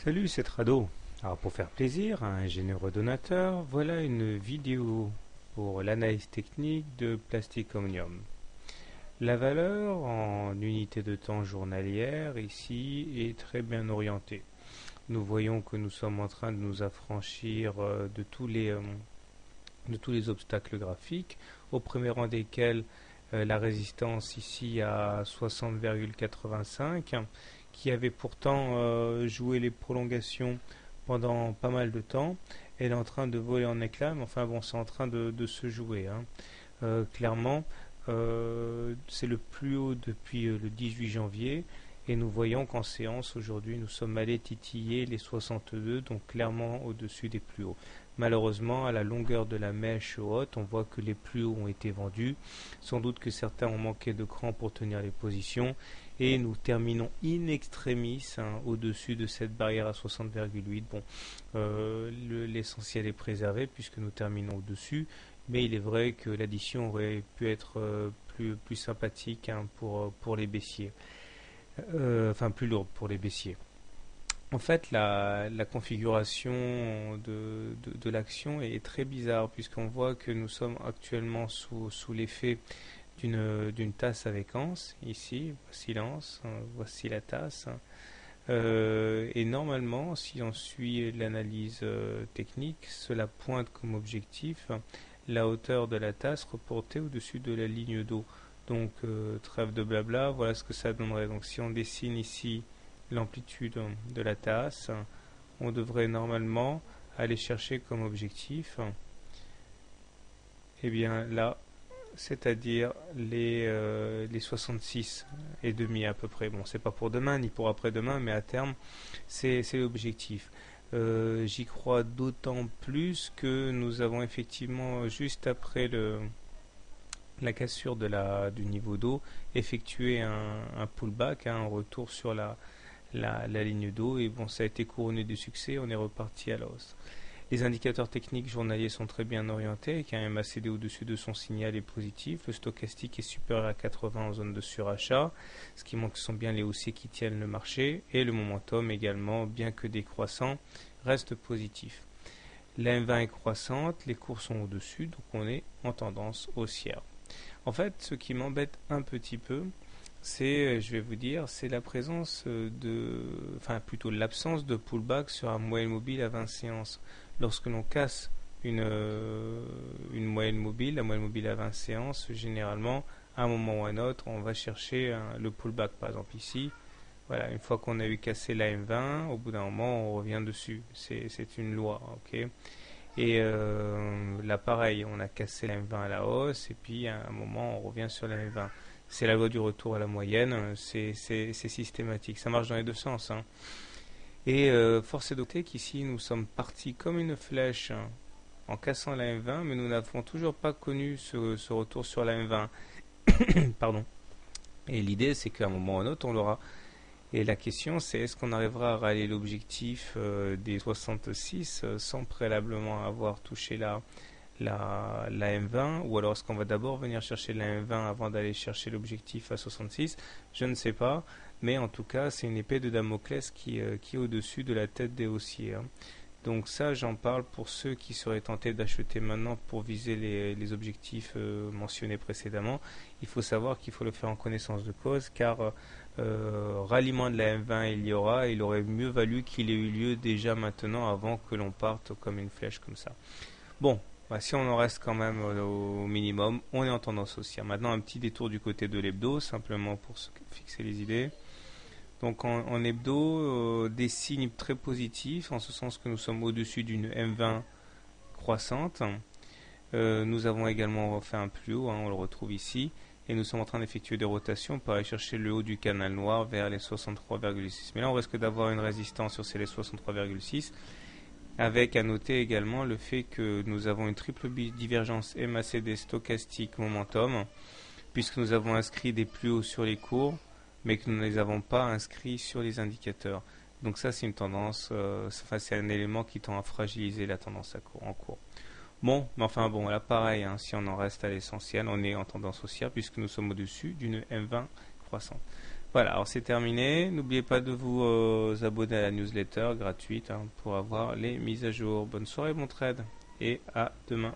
Salut, c'est Trado. Alors pour faire plaisir à un généreux donateur, voilà une vidéo pour l'analyse technique de Plastic Omnium. La valeur en unité de temps journalière ici est très bien orientée. Nous voyons que nous sommes en train de nous affranchir de tous les obstacles graphiques, au premier rang desquels la résistance ici à 60,85 qui avait pourtant joué les prolongations pendant pas mal de temps. Elle est en train de voler en éclats, mais enfin bon, c'est en train de se jouer. Clairement, c'est le plus haut depuis le 18 janvier. Et nous voyons qu'en séance aujourd'hui, nous sommes allés titiller les 62, donc clairement au-dessus des plus hauts. Malheureusement, à la longueur de la mèche haute, on voit que les plus hauts ont été vendus. Sans doute que certains ont manqué de cran pour tenir les positions. Et nous terminons in extremis au-dessus de cette barrière à 60,8. Bon, l'essentiel est préservé puisque nous terminons au-dessus. Mais il est vrai que l'addition aurait pu être plus sympathique pour les baissiers. Enfin plus lourde pour les baissiers. En fait, la configuration de l'action est très bizarre puisqu'on voit que nous sommes actuellement sous l'effet d'une tasse avec anse. Ici, voici l'anse, voici la tasse. Et normalement, si on suit l'analyse technique, cela pointe comme objectif la hauteur de la tasse reportée au-dessus de la ligne d'eau. Donc, trêve de blabla, voilà ce que ça donnerait. Donc, si on dessine ici l'amplitude de la tasse, on devrait normalement aller chercher comme objectif, et bien là, c'est-à-dire les 66 et demi à peu près. Bon, c'est pas pour demain ni pour après-demain, mais à terme, c'est l'objectif. J'y crois d'autant plus que nous avons effectivement, juste après la cassure du niveau d'eau, effectué un pullback, un retour sur la ligne d'eau, et bon, ça a été couronné de succès, on est reparti à la hausse. Les indicateurs techniques journaliers sont très bien orientés, avec un MACD au-dessus de son signal est positif, le stochastique est supérieur à 80 en zone de surachat, ce qui montre que ce sont bien les haussiers qui tiennent le marché, et le momentum également, bien que décroissant, reste positif. La M20 est croissante, les cours sont au-dessus, donc on est en tendance haussière. En fait, ce qui m'embête un petit peu, c'est, je vais vous dire, c'est la présence enfin plutôt l'absence de pullback sur un moyenne mobile à 20 séances. Lorsque l'on casse une moyenne mobile, la moyenne mobile à 20 séances, généralement, à un moment ou à un autre, on va chercher le pullback. Par exemple ici, voilà, une fois qu'on a eu cassé la M20, au bout d'un moment, on revient dessus. C'est une loi, ok. Et là, pareil, on a cassé la M20 à la hausse, et puis à un moment, on revient sur la M20. C'est la loi du retour à la moyenne, c'est systématique. Ça marche dans les deux sens. Et force est de noter qu'ici, nous sommes partis comme une flèche en cassant la M20, mais nous n'avons toujours pas connu ce retour sur la M20. Pardon. Et l'idée, c'est qu'à un moment ou à un autre, on l'aura. Et la question, c'est est-ce qu'on arrivera à rallier l'objectif des 66 sans préalablement avoir touché la M20, ou alors est-ce qu'on va d'abord venir chercher la M20 avant d'aller chercher l'objectif à 66? Je ne sais pas, mais en tout cas, c'est une épée de Damoclès qui est au-dessus de la tête des haussiers. Donc ça, j'en parle pour ceux qui seraient tentés d'acheter maintenant pour viser les objectifs mentionnés précédemment. Il faut savoir qu'il faut le faire en connaissance de cause, car ralliement de la M20 il aurait mieux valu qu'il ait eu lieu déjà maintenant avant que l'on parte comme une flèche comme ça. Bon, si on en reste quand même au minimum, on est en tendance haussière. Maintenant, un petit détour du côté de l'hebdo, simplement pour se fixer les idées. Donc en hebdo, des signes très positifs, en ce sens que nous sommes au-dessus d'une M20 croissante. Nous avons également fait un plus haut, on le retrouve ici, et nous sommes en train d'effectuer des rotations pour aller chercher le haut du canal noir vers les 63,6. Mais là, on risque d'avoir une résistance sur ces 63,6, avec à noter également le fait que nous avons une triple divergence MACD stochastique momentum, puisque nous avons inscrit des plus hauts sur les cours, mais que nous ne les avons pas inscrits sur les indicateurs. Donc ça, c'est une tendance, c'est un élément qui tend à fragiliser la tendance en cours. Bon, mais enfin bon, là pareil, si on en reste à l'essentiel, on est en tendance haussière puisque nous sommes au-dessus d'une M20 croissante. Voilà, alors c'est terminé. N'oubliez pas de vous abonner à la newsletter gratuite pour avoir les mises à jour. Bonne soirée, bon trade, et à demain.